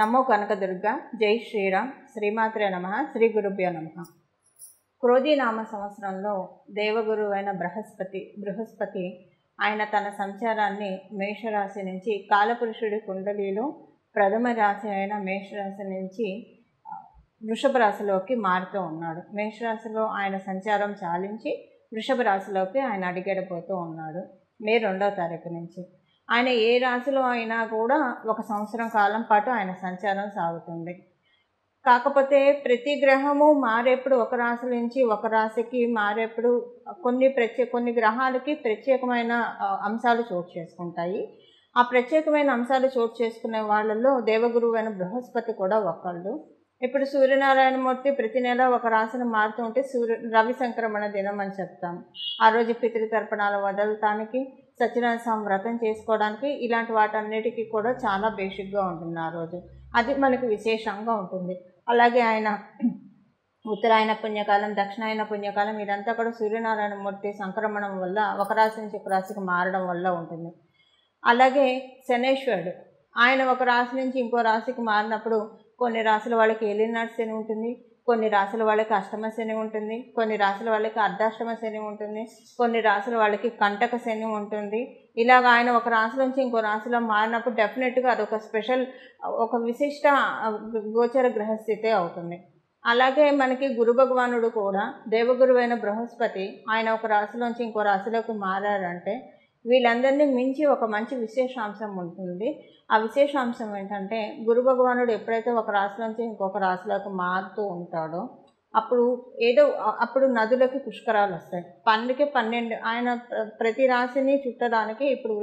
నమో కనకదుర్గ. జై శ్రీరామ్. శ్రీమాత్రే నమః. శ్రీ గురుభ్యో నమః. క్రోధీనామ సంవత్సరంలో దేవగురువు అయిన బృహస్పతి ఆయన తన సంచారాన్ని మేషరాశి నుంచి కాలపురుషుడి కుండలిలో ప్రథమ రాశి అయిన మేషరాశి నుంచి వృషభ రాశిలోకి మారుతూ ఉన్నాడు. మేషరాశిలో ఆయన సంచారం చాలించి వృషభ రాశిలోకి ఆయన అడుగెడబోతూ ఉన్నాడు మే 2వ తారీఖు నుంచి. ఆయన ఏ రాశిలో అయినా కూడా 1 సంవత్సరం కాలం పాటు ఆయన సంచారం సాగుతుంది. కాకపోతే ప్రతి గ్రహము మారేప్పుడు ఒక రాశి నుంచి ఒక రాశికి మారేప్పుడు కొన్ని గ్రహాలకి ప్రత్యేకమైన అంశాలు చోటు చేసుకుంటాయి. ఆ ప్రత్యేకమైన అంశాలు చోటు చేసుకునే వాళ్ళల్లో దేవగురువు అయిన బృహస్పతి కూడా ఒకళ్ళు. ఇప్పుడు సూర్యనారాయణమూర్తి ప్రతి నెల ఒక రాశిని మారుతూ ఉంటే రవి సంక్రమణ దినం అని చెప్తాం. ఆ రోజు పితృతర్పణాలు వదలటానికి, సత్యనారాయణ స్వామి వ్రతం చేసుకోవడానికి, ఇలాంటి వాటన్నిటికీ కూడా చాలా బేసిక్గా ఉంటుంది ఆ రోజు. అది మనకు విశేషంగా ఉంటుంది. అలాగే ఆయన ఉత్తరాయణ పుణ్యకాలం, దక్షిణాయన పుణ్యకాలం ఇదంతా కూడా సూర్యనారాయణమూర్తి సంక్రమణం వల్ల ఒక రాశి నుంచి ఒక రాశికి మారడం వల్ల ఉంటుంది. అలాగే శనేశ్వరుడు ఆయన ఒక రాశి నుంచి ఇంకో రాశికి మారినప్పుడు కొన్ని రాశుల వాళ్ళకి ఏలినాటి శని ఉంటుంది, కొన్ని రాశుల వాళ్ళకి అష్టమ శని ఉంటుంది, కొన్ని రాశుల వాళ్ళకి అర్ధాష్టమ శని ఉంటుంది, కొన్ని రాశుల వాళ్ళకి కంటక శని ఉంటుంది. ఇలాగ ఆయన ఒక రాశి నుంచి ఇంకో రాశిలో మారినప్పుడు డెఫినెట్గా అదొక స్పెషల్, ఒక విశిష్ట గోచర గ్రహస్థితే అవుతుంది. అలాగే మనకి గురు భగవానుడు కూడా దేవగురువైన బృహస్పతి ఆయన ఒక రాశిలోంచి ఇంకో రాశిలోకి మారారంటే వీళ్ళందరినీ మించి ఒక మంచి విశేషాంశం ఉంటుంది. ఆ విశేషాంశం ఏంటంటే గురు భగవానుడు ఎప్పుడైతే ఒక రాశిలోంచి ఇంకొక రాశిలోకి మారుతూ ఉంటాడో అప్పుడు నదులకి పుష్కరాలు వస్తాయి. 12 ఆయన ప్రతి రాశిని చుట్టడానికి ఇప్పుడు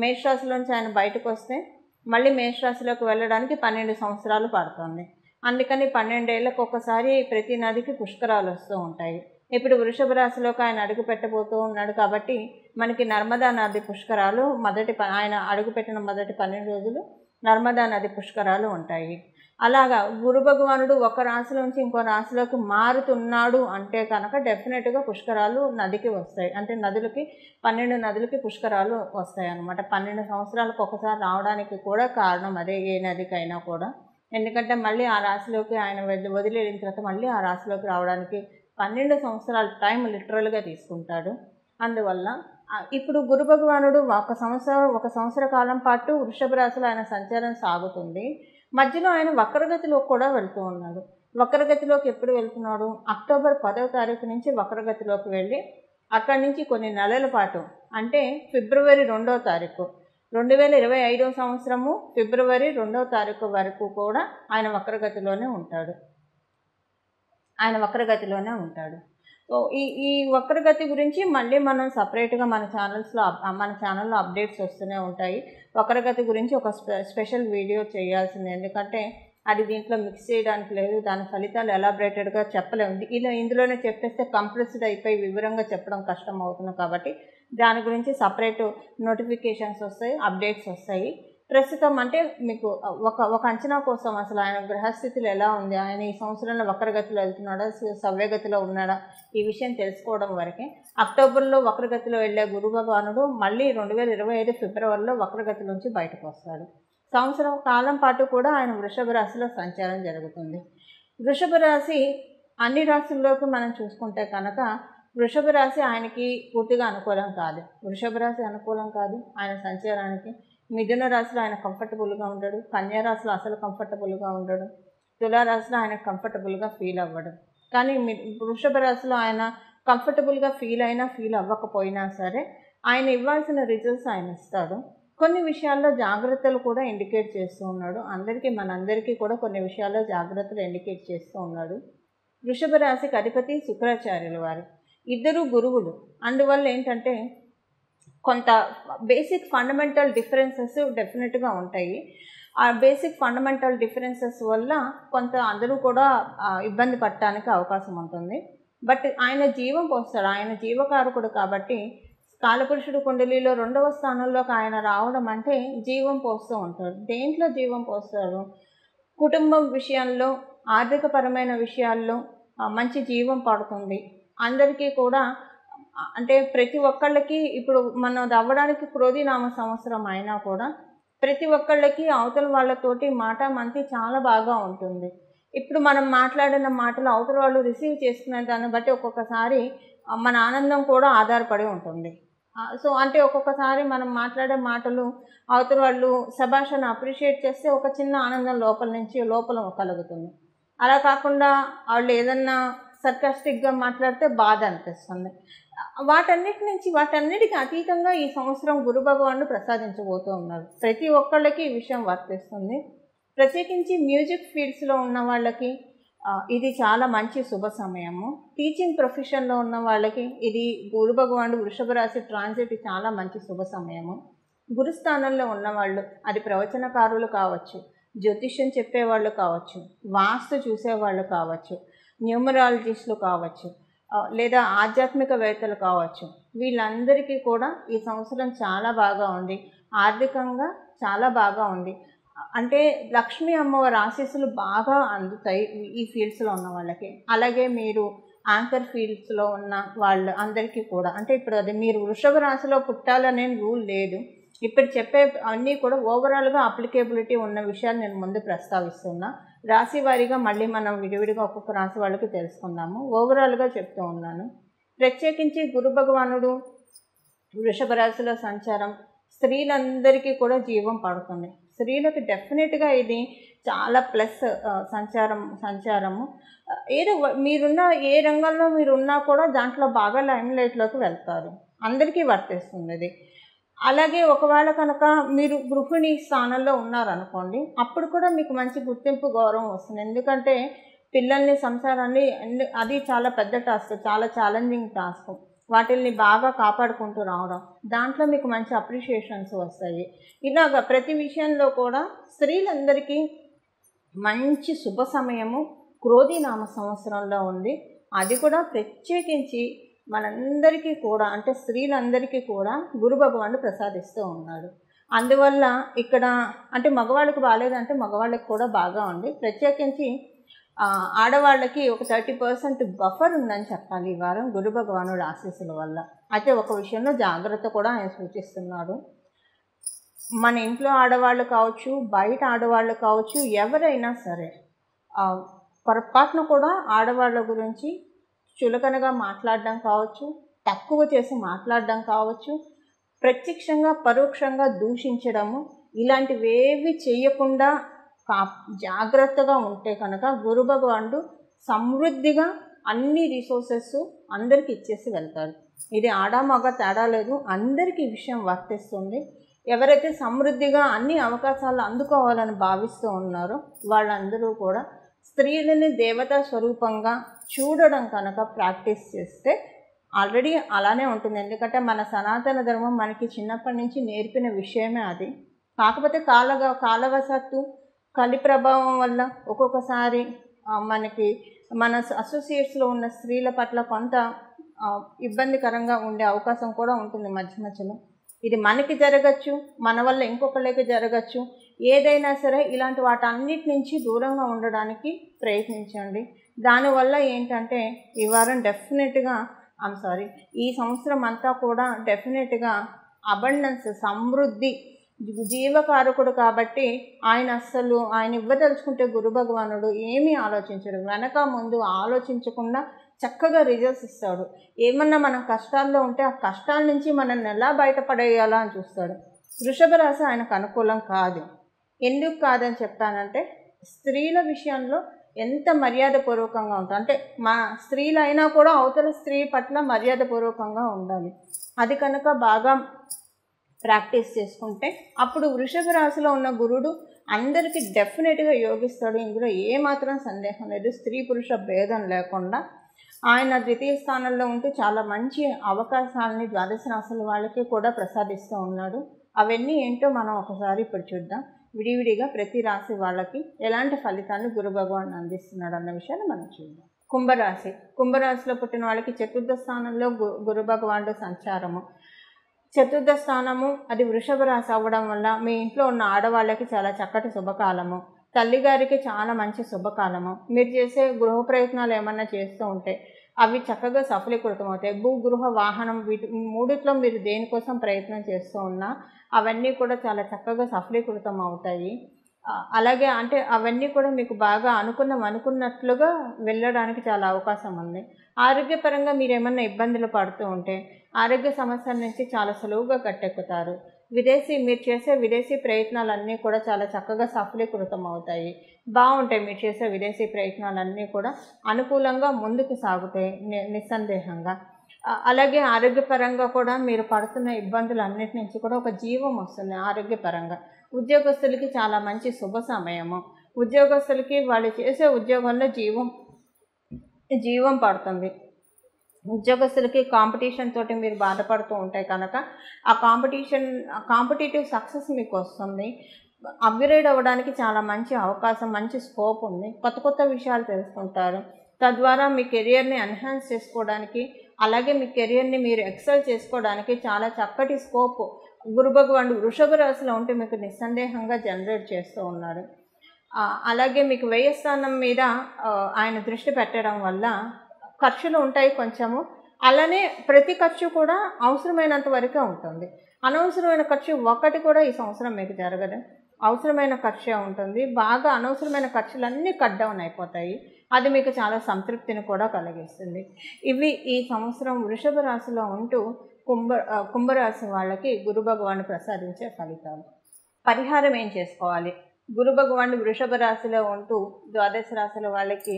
మేషరాశిలోంచి ఆయన బయటకు వస్తే మళ్ళీ మేషరాశిలోకి వెళ్ళడానికి 12 సంవత్సరాలు పడుతుంది. అందుకని 12 ఏళ్ళకు ఒకసారి ప్రతి నదికి పుష్కరాలు వస్తూ ఉంటాయి. ఇప్పుడు వృషభ రాశిలోకి ఆయన అడుగు పెట్టబోతూ ఉన్నాడు కాబట్టి మనకి నర్మదా నది పుష్కరాలు ఆయన అడుగుపెట్టిన మొదటి 12 రోజులు నర్మదా నది పుష్కరాలు ఉంటాయి. అలాగా గురు భగవానుడు ఒక రాశిలోంచి ఇంకో రాశిలోకి మారుతున్నాడు అంటే కనుక డెఫినెట్గా పుష్కరాలు నదికి వస్తాయి. అంటే 12 నదులకి పుష్కరాలు వస్తాయి అన్నమాట. 12 సంవత్సరాలకు ఒకసారి రావడానికి కూడా కారణం అదే, ఏ నదికైనా కూడా. ఎందుకంటే మళ్ళీ ఆ రాశిలోకి ఆయన వదిలేసిన తర్వాత మళ్ళీ ఆ రాశిలోకి రావడానికి 12 సంవత్సరాల టైం లిటరల్గా తీసుకుంటాడు. అందువల్ల ఇప్పుడు గురు భగవానుడు ఒక సంవత్సర కాలం పాటు వృషభ రాశిలో ఆయన సంచారం సాగుతుంది. మధ్యలో ఆయన వక్రగతిలోకి కూడా వెళ్తూ ఉన్నాడు. వక్రగతిలోకి ఎప్పుడు వెళ్తున్నాడు? అక్టోబర్ 10వ తారీఖు నుంచి వక్రగతిలోకి వెళ్ళి అక్కడి నుంచి కొన్ని నెలల పాటు అంటే ఫిబ్రవరి 2వ తారీఖు 2025వ సంవత్సరము ఫిబ్రవరి 2వ తారీఖు వరకు కూడా ఆయన వక్రగతిలోనే ఉంటాడు. సో ఈ వక్రగతి గురించి మళ్ళీ మనం సపరేట్గా మన ఛానల్లో అప్డేట్స్ వస్తూనే ఉంటాయి. వక్రగతి గురించి ఒక స్పెషల్ వీడియో చేయాల్సింది, ఎందుకంటే అది దీంట్లో మిక్స్ చేయడానికి లేదు. దాని ఫలితాలు ఎలాబరేటెడ్గా చెప్పలేము. ఇందులోనే చెప్పేస్తే కంప్రెస్డ్ అయిపోయి వివరంగా చెప్పడం కష్టం అవుతుంది. కాబట్టి దాని గురించి సపరేట్ నోటిఫికేషన్స్ వస్తాయి, అప్డేట్స్ వస్తాయి. ప్రస్తుతం అంటే మీకు ఒక అంచనా కోసం అసలు ఆయన గ్రహస్థితులు ఎలా ఉంది, ఆయన ఈ సంవత్సరంలో వక్రగతిలో వెళ్తున్నాడా, సవ్యగతిలో ఉన్నాడా, ఈ విషయం తెలుసుకోవడం వరకే. అక్టోబర్లో వక్రగతిలో వెళ్ళే గురు భగవానుడు మళ్ళీ 2025 ఫిబ్రవరిలో వక్రగతి నుంచి బయటకు వస్తాడు. సంవత్సరం కాలం పాటు కూడా ఆయన వృషభ రాశిలో సంచారం జరుగుతుంది. వృషభ రాశి అన్ని రాశుల్లోకి మనం చూసుకుంటే కనుక వృషభ రాశి ఆయనకి పూర్తిగా అనుకూలం కాదు. వృషభ రాశి అనుకూలం కాదు ఆయన సంచారానికి. మిథున రాశిలో ఆయన కంఫర్టబుల్గా ఉండడు, కన్యా రాశిలో అసలు కంఫర్టబుల్గా ఉండడు, తులారాశిలో ఆయన కంఫర్టబుల్గా ఫీల్ అవ్వడు. కానీ వృషభ రాశిలో ఆయన కంఫర్టబుల్గా ఫీల్ అవ్వకపోయినా సరే ఆయన ఇవ్వాల్సిన రిజల్ట్స్ ఆయన ఇస్తాడు. కొన్ని విషయాల్లో జాగ్రత్తలు కూడా ఇండికేట్ చేస్తూ ఉన్నాడు. మనందరికీ కూడా కొన్ని విషయాల్లో జాగ్రత్తలు ఇండికేట్ చేస్తూ ఉన్నాడు. వృషభ రాశికి అధిపతి శుక్రాచార్యుల వారు, ఇద్దరు గురువులు. అందువల్ల ఏంటంటే కొంత బేసిక్ ఫండమెంటల్ డిఫరెన్సెస్ డెఫినెట్గా ఉంటాయి. ఆ బేసిక్ ఫండమెంటల్ డిఫరెన్సెస్ వల్ల కొంత అందరూ కూడా ఇబ్బంది పడటానికి అవకాశం ఉంటుంది. బట్ ఆయన జీవం పోస్తాడు, ఆయన జీవకారకుడు కాబట్టి కాలపురుషుడు కుండలిలో 2వ స్థానంలోకి ఆయన రావడం అంటే జీవం పోస్తూ ఉంటాడు. దేంట్లో జీవం పోస్తాడు? కుటుంబం విషయంలో, ఆర్థికపరమైన విషయాల్లో మంచి జీవం పడుతుంది. అందరికీ కూడా అంటే ప్రతి ఒక్కళ్ళకి ఇప్పుడు మనం అవ్వడానికి క్రోధీనామ సంవత్సరం అయినా కూడా ప్రతి ఒక్కళ్ళకి అవతల వాళ్ళతోటి మాట మంతి చాలా బాగా ఉంటుంది. ఇప్పుడు మనం మాట్లాడిన మాటలు అవతల వాళ్ళు రిసీవ్ చేసుకునే దాన్ని బట్టి ఒక్కొక్కసారి మన ఆనందం కూడా ఆధారపడి ఉంటుంది. సో అంటే ఒక్కొక్కసారి మనం మాట్లాడే మాటలు అవతల వాళ్ళు శభాష్ అప్రిషియేట్ చేస్తే ఒక చిన్న ఆనందం లోపల కలుగుతుంది. అలా కాకుండా వాళ్ళు ఏదన్నా సర్కాస్టిక్గా మాట్లాడితే బాధ అనిపిస్తుంది. వాటన్నిటికి అతీతంగా ఈ సంవత్సరం గురు భగవానుడు ప్రసాదించబోతూ ఉన్నారు. ప్రతి ఒక్కళ్ళకి ఈ విషయం వర్తిస్తుంది. ప్రత్యేకించి మ్యూజిక్ ఫీల్డ్స్లో ఉన్న వాళ్ళకి ఇది చాలా మంచి శుభ సమయము. టీచింగ్ ప్రొఫెషన్లో ఉన్న వాళ్ళకి ఇది గురు భగవానుడు వృషభ రాశి ట్రాన్సిట్ చాలా మంచి శుభ సమయము. గురుస్థానంలో ఉన్నవాళ్ళు, అది ప్రవచనకారులు కావచ్చు, జ్యోతిష్యం చెప్పేవాళ్ళు కావచ్చు, వాస్తు చూసేవాళ్ళు కావచ్చు, న్యూమరాలజిస్టులు కావచ్చు, లేదా ఆధ్యాత్మికవేత్తలు కావచ్చు, వీళ్ళందరికీ కూడా ఈ సంవత్సరం చాలా బాగా ఉంది. ఆర్థికంగా చాలా బాగా ఉంది. అంటే లక్ష్మీ అమ్మవారి ఆశీస్సులు బాగా అందుతాయి ఈ ఫీల్డ్స్లో ఉన్న వాళ్ళకి. అలాగే మీరు యాంకర్ ఫీల్డ్స్లో ఉన్న వాళ్ళు అందరికీ కూడా, అంటే ఇప్పుడు అది మీరు వృషభ రాశిలో పుట్టాలనే రూల్ లేదు. ఇప్పుడు చెప్పే అన్నీ కూడా ఓవరాల్గా అప్లికేబిలిటీ ఉన్న విషయాలు నేను ముందు ప్రస్తావిస్తున్నా. రాశి వారీగా మళ్ళీ మనం విడివిడిగా ఒక్కొక్క రాశి వాళ్ళకి తెలుసుకుందాము. ఓవరాల్గా చెప్తూ ఉన్నాను. ప్రత్యేకించి గురు భగవానుడు వృషభ రాశిలో సంచారం స్త్రీలందరికీ కూడా జీవం పడుతుంది. స్త్రీలకు డెఫినెట్గా ఇది చాలా ప్లస్ సంచారము. ఏదో మీరున్న ఏ రంగంలో మీరున్నా కూడా దాంట్లో బాగా లైమ్లైట్లోకి వెళ్తారు. అందరికీ వర్తిస్తుంది ఇది. అలాగే ఒకవేళ కనుక మీరు గృహిణి స్థానంలో ఉన్నారనుకోండి, అప్పుడు కూడా మీకు మంచి గుర్తింపు, గౌరవం వస్తుంది. ఎందుకంటే పిల్లల్ని, సంసారాన్ని, అది చాలా పెద్ద టాస్క్, చాలా ఛాలెంజింగ్ టాస్క్. వాటిల్ని బాగా కాపాడుకుంటూ రావడం, దాంట్లో మీకు మంచి అప్రిషియేషన్స్ వస్తాయి. ఇలాగ ప్రతి విషయంలో కూడా స్త్రీలందరికీ మంచి శుభ సమయము క్రోధినామ సంవత్సరంలో ఉంది. అది కూడా ప్రత్యేకించి మనందరికీ కూడా, అంటే స్త్రీలందరికీ కూడా గురు భగవానుడు ప్రసాదిస్తూ ఉన్నాడు. అందువల్ల ఇక్కడ అంటే మగవాళ్ళకి బాగాలేదంటే మగవాళ్ళకి కూడా బాగా ఉంది. ప్రత్యేకించి ఆడవాళ్ళకి ఒక 30% బఫర్ ఉందని చెప్పాలి ఈ వారం గురు భగవానుడు ఆశీస్సుల వల్ల. అయితే ఒక విషయంలో జాగ్రత్త కూడా ఆయన సూచిస్తున్నాడు. మన ఇంట్లో ఆడవాళ్ళు కావచ్చు, బయట ఆడవాళ్ళు కావచ్చు, ఎవరైనా సరే పొరపాటును కూడా ఆడవాళ్ళ గురించి చులకనగా మాట్లాడడం కావచ్చు, తక్కువ చేసి మాట్లాడడం కావచ్చు, ప్రత్యక్షంగా పరోక్షంగా దూషించడము, ఇలాంటివేవి చేయకుండా జాగ్రత్తగా ఉంటే కనుక గురు భగవానుడు సమృద్ధిగా అన్ని రిసోర్సెస్ అందరికీ ఇచ్చేసి వెళ్తారు. ఇది ఆడ మగ తేడా లేదు, అందరికీ ఈ విషయం వర్తిస్తుంది. ఎవరైతే సమృద్ధిగా అన్ని అవకాశాలు అందుకోవాలని భావిస్తూ ఉన్నారో వాళ్ళందరూ కూడా స్త్రీలని దేవతా స్వరూపంగా చూడడం కనుక ప్రాక్టీస్ చేస్తే ఆల్రెడీ అలానే ఉంటుంది. ఎందుకంటే మన సనాతన ధర్మం మనకి చిన్నప్పటి నుంచి నేర్పిన విషయమే అది. కాకపోతే కాలవశత్తు, కలి ప్రభావం వల్ల ఒక్కొక్కసారి మనకి మన అసోసియేట్స్లో ఉన్న స్త్రీల పట్ల కొంత ఇబ్బందికరంగా ఉండే అవకాశం కూడా ఉంటుంది మధ్యలో. ఇది మనకి జరగచ్చు, మన వల్ల ఇంకొకళ్ళకి జరగచ్చు. ఏదైనా సరే ఇలాంటి వాటన్నిటి నుంచి దూరంగా ఉండడానికి ప్రయత్నించండి. దానివల్ల ఏంటంటే ఈ వారం డెఫినెట్గా ఈ సంవత్సరం అంతా కూడా డెఫినెట్గా అబండెన్స్, సమృద్ధి, జీవకారకుడు కాబట్టి ఆయన ఇవ్వదలుచుకుంటే గురు భగవానుడు ఏమీ ఆలోచించడు. వెనక ముందు ఆలోచించకుండా చక్కగా రిజల్ట్స్ ఇస్తాడు. ఏమన్నా మనం కష్టాల్లో ఉంటే ఆ కష్టాల నుంచి మనల్ని ఎలా బయటపడేయాలా అని చూస్తాడు. వృషభ రాశి ఆయనకు అనుకూలం కాదు. ఎందుకు కాదని చెప్పానంటే స్త్రీల విషయంలో ఎంత మర్యాదపూర్వకంగా ఉంటుంది. అంటే మా స్త్రీలు అయినా కూడా అవతల స్త్రీ పట్ల మర్యాదపూర్వకంగా ఉండాలి. అది కనుక బాగా ప్రాక్టీస్ చేసుకుంటే అప్పుడు వృషభ రాశిలో ఉన్న గురుడు అందరికీ డెఫినెట్గా యోగిస్తాడు. ఇందులో ఏమాత్రం సందేహం లేదు. స్త్రీ పురుష భేదం లేకుండా ఆయన ద్వితీయ స్థానంలో ఉంటూ చాలా మంచి అవకాశాలని ద్వాదశ రాశుల వాళ్ళకి కూడా ప్రసాదిస్తూ ఉన్నాడు. అవన్నీ ఏంటో మనం ఒకసారి ఇప్పుడు చూద్దాం. విడివిడిగా ప్రతి రాశి వాళ్ళకి ఎలాంటి ఫలితాలను గురు భగవాన్ అందిస్తున్నాడు అన్న విషయాన్ని మనం చూద్దాం. కుంభరాశిలో పుట్టిన వాళ్ళకి చతుర్థ స్థానంలో గురు భగవానుడు సంచారము. చతుర్థ స్థానము అది వృషభ రాశి అవ్వడం వల్ల మీ ఇంట్లో ఉన్న ఆడవాళ్ళకి చాలా చక్కటి శుభకాలము. తల్లిగారికి చాలా మంచి శుభకాలము. మీరు చేసే గృహ ప్రయత్నాలు ఏమన్నా చేస్తూ ఉంటే అవి చక్కగా సఫలీకృతం అవుతాయి. భూ, గృహ, వాహనం వీటి మూడిట్లో మీరు దేనికోసం ప్రయత్నం చేస్తూ ఉన్నా అవన్నీ కూడా చాలా చక్కగా సఫలీకృతం అవుతాయి. అలాగే అంటే అవన్నీ కూడా మీకు బాగా అనుకున్నట్లుగా వెళ్ళడానికి చాలా అవకాశం ఉంది. ఆరోగ్యపరంగా మీరేమన్నా ఇబ్బందులు పడుతూ ఉంటే ఆరోగ్య సమస్యల నుంచి చాలా సులువుగా గట్టెక్కుతారు. మీరు చేసే విదేశీ ప్రయత్నాలన్నీ కూడా చాలా చక్కగా సఫలీకృతం అవుతాయి. బాగుంటాయి. మీరు చేసే విదేశీ ప్రయత్నాలన్నీ కూడా అనుకూలంగా ముందుకు సాగుతాయి నిస్సందేహంగా. అలాగే ఆరోగ్యపరంగా కూడా మీరు పడుతున్న ఇబ్బందులన్నిటి నుంచి కూడా ఒక జీవం వస్తుంది ఆరోగ్యపరంగా. ఉద్యోగస్తులకి చాలా మంచి శుభ సమయము. ఉద్యోగస్తులకి వాళ్ళు చేసే ఉద్యోగంలో జీవం పడుతుంది. ఉద్యోగస్తులకి కాంపిటీషన్ తోటి మీరు బాధపడుతూ ఉంటే కనుక ఆ కాంపిటేటివ్ సక్సెస్ మీకు వస్తుంది. అప్గ్రేడ్ అవ్వడానికి చాలా మంచి అవకాశం, మంచి స్కోప్ ఉంది. కొత్త విషయాలు తెలుసుకుంటారు. తద్వారా మీ కెరియర్ని ఎన్హాన్స్ చేసుకోవడానికి, అలాగే మీ కెరియర్ని మీరు ఎక్సెల్ చేసుకోవడానికి చాలా చక్కటి స్కోప్ గురు భగవానుడు వృషభ రాశిలో ఉంటే మీకు నిస్సందేహంగా జనరేట్ చేస్తూ ఉన్నారు. అలాగే మీకు వ్యయ స్థానం మీద ఆయన దృష్టి పెట్టడం వల్ల ఖర్చులు ఉంటాయి కొంచెము. అలానే ప్రతి ఖర్చు కూడా అవసరమైనంత వరకే ఉంటుంది. అనవసరమైన ఖర్చు ఒకటి కూడా ఈ సంవత్సరం మీకు జరగదు. అవసరమైన ఖర్చే ఉంటుంది. బాగా అనవసరమైన ఖర్చులన్నీ కట్ డౌన్ అయిపోతాయి. అది మీకు చాలా సంతృప్తిని కూడా కలిగిస్తుంది. ఇవి ఈ సంవత్సరం వృషభ రాశిలో ఉంటూ కుంభరాశి వాళ్ళకి గురు భగవానుడు ప్రసాదించే ఫలితాలు. పరిహారం ఏం చేసుకోవాలి? గురు భగవానుడు వృషభ రాశిలో ఉంటూ ద్వాదశ రాశుల వాళ్ళకి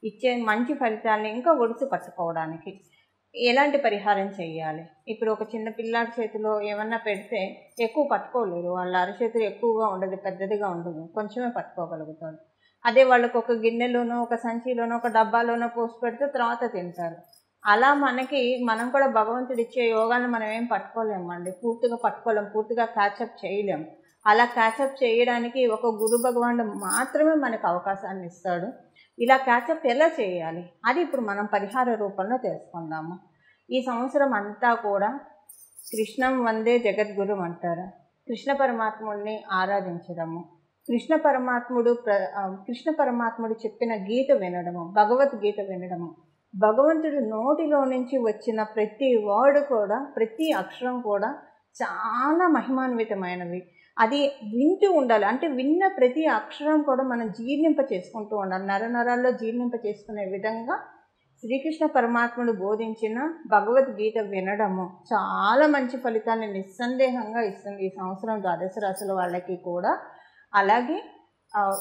ఇచ్చే మంచి ఫలితాలని ఇంకా ఒడిసి పట్టుకోవడానికి ఎలాంటి పరిహారం చేయాలి? ఇప్పుడు ఒక చిన్న పిల్లాడి చేతిలో ఏమన్నా పెడితే ఎక్కువ పట్టుకోలేరు. వాళ్ళ అరచేతులు ఎక్కువగా ఉండదు, పెద్దదిగా ఉండదు, కొంచెమే పట్టుకోగలుగుతారు. అదే వాళ్ళకు ఒక గిన్నెలోనో, ఒక సంచిలోనో, ఒక డబ్బాలోనో పోసి పెడితే తర్వాత తింటారు. అలా మనం కూడా భగవంతుడు ఇచ్చే యోగాన్ని మనం ఏం పట్టుకోలేమండి. పూర్తిగా పట్టుకోలేము, పూర్తిగా క్యాచప్ చేయలేము. అలా క్యాచప్ చేయడానికి ఒక గురు భగవానుడు మాత్రమే మనకు అవకాశాన్ని ఇస్తాడు. ఇలా క్యాచప్ ఎలా చేయాలి అది ఇప్పుడు మనం పరిహార రూపంలో తెలుసుకుందాము. ఈ సంవత్సరం అంతా కూడా కృష్ణం వందే జగద్గురు అంటారు. కృష్ణ పరమాత్ముడిని ఆరాధించడము, కృష్ణ పరమాత్ముడు చెప్పిన గీత వినడము, భగవద్గీత వినడము, భగవంతుడి నోటిలో నుంచి వచ్చిన ప్రతి వర్డ్ కూడా, ప్రతి అక్షరం కూడా చాలా మహిమాన్వితమైనవి. అది వింటూ ఉండాలి. అంటే విన్న ప్రతి అక్షరం కూడా మనం జీర్ణింప చేసుకుంటూ ఉండాలి. నరాల్లో జీర్ణింప చేసుకునే విధంగా శ్రీకృష్ణ పరమాత్ముడు బోధించిన భగవద్గీత వినడము చాలా మంచి ఫలితాన్ని నిస్సందేహంగా ఇస్తుంది ఈ సంవత్సరం ద్వాదశ రాశుల వాళ్ళకి కూడా. అలాగే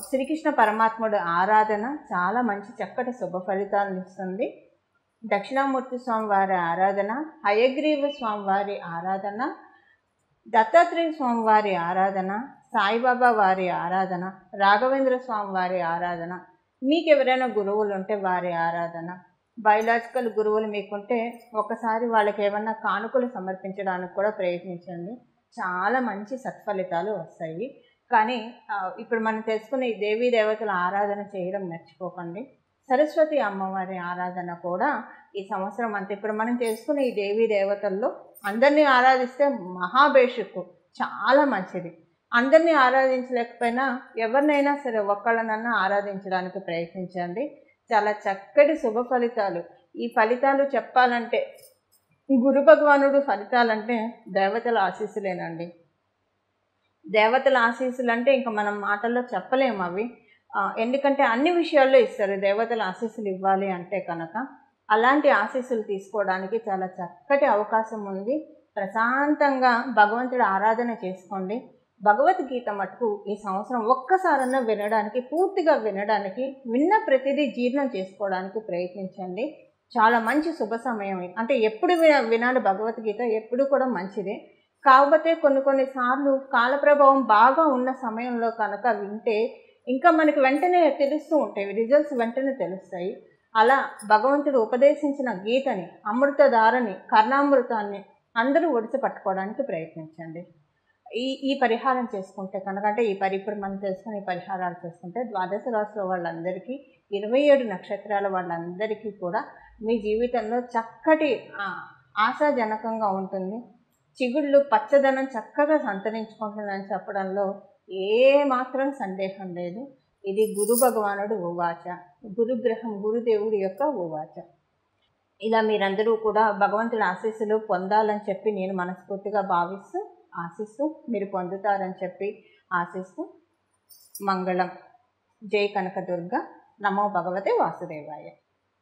శ్రీకృష్ణ పరమాత్ముడు ఆరాధన చాలా మంచి చక్కటి శుభ ఫలితాలను ఇస్తుంది. దక్షిణామూర్తి స్వామి వారి ఆరాధన, హయగ్రీవ స్వామి వారి ఆరాధన, దత్తాత్రేయ స్వామి వారి ఆరాధన, సాయిబాబా వారి ఆరాధన, రాఘవేంద్ర స్వామి వారి ఆరాధన, మీకు ఎవరైనా గురువులు ఉంటే వారి ఆరాధన, బయోలాజికల్ గురువులు మీకుంటే ఒకసారి వాళ్ళకి ఏమన్నా కానుకలు సమర్పించడానికి కూడా ప్రయత్నించండి. చాలా మంచి సత్ఫలితాలు వస్తాయి. కానీ ఇప్పుడు మనం తెలుసుకునే ఈ దేవీ దేవతల ఆరాధన చేయడం మర్చిపోకండి. సరస్వతి అమ్మవారి ఆరాధన కూడా ఈ సంవత్సరం అంతా ఇప్పుడు మనం చేసుకునే ఈ దేవీ దేవతల్లో అందరినీ ఆరాధిస్తే మహాభేషుకు చాలా మంచిది. అందరినీ ఆరాధించలేకపోయినా ఎవరినైనా సరే ఒక్కళ్ళనన్నా ఆరాధించడానికి ప్రయత్నించండి. చాలా చక్కటి శుభ ఫలితాలు. ఈ ఫలితాలు చెప్పాలంటే గురు భగవానుడు ఫలితాలంటే దేవతల ఆశీస్సులేనండి. దేవతల ఆశీస్సులు అంటే ఇంకా మనం మాటల్లో చెప్పలేము అవి. ఎందుకంటే అన్ని విషయాల్లో ఇస్తారు దేవతల ఆశీస్సులు ఇవ్వాలి అంటే కనుక. అలాంటి ఆశీస్సులు తీసుకోవడానికి చాలా చక్కటి అవకాశం ఉంది. ప్రశాంతంగా భగవంతుడి ఆరాధన చేసుకోండి. భగవద్గీత మటుకు ఈ సంవత్సరం ఒక్కసారన్నా వినడానికి, పూర్తిగా వినడానికి, విన్న ప్రతిదీ జీర్ణం చేసుకోవడానికి ప్రయత్నించండి. చాలా మంచి శుభ సమయం. అంటే ఎప్పుడు వినాలి భగవద్గీత, ఎప్పుడు కూడా మంచిదే. కాకపోతే కొన్నిసార్లు కాలప్రభావం బాగా ఉన్న సమయంలో కనుక వింటే ఇంకా మనకి వెంటనే తెలుస్తూ ఉంటాయి, రిజల్ట్స్ వెంటనే తెలుస్తాయి. అలా భగవంతుడు ఉపదేశించిన గీతని, అమృతధారని, కర్ణామృతాన్ని అందరూ ఒడిసి పట్టుకోవడానికి ప్రయత్నించండి. ఈ పరిహారం చేసుకుంటే కనుక, అంటే ఇప్పుడు మనం తెలుసుకుని ఈ పరిహారాలు చేసుకుంటే ద్వాదశ రాశుల వాళ్ళందరికీ, 27 నక్షత్రాల వాళ్ళందరికీ కూడా మీ జీవితంలో చక్కటి ఆశాజనకంగా ఉంటుంది. చిగుళ్ళు పచ్చదనం చక్కగా సంతరించుకుంటుందని చెప్పడంలో ఏమాత్రం సందేహం లేదు. ఇది గురు భగవానుడు ఉవాచ, గురుగ్రహం గురుదేవుడి యొక్క ఉవాచ. ఇలా మీరందరూ కూడా భగవంతుడి ఆశీస్సులు పొందాలని చెప్పి నేను మనస్ఫూర్తిగా భావిస్తూ ఆశిస్తూ మీరు పొందుతారని చెప్పి ఆశిస్తూ మంగళం. జై కనకదుర్గ. నమో భగవతే వాసుదేవాయ.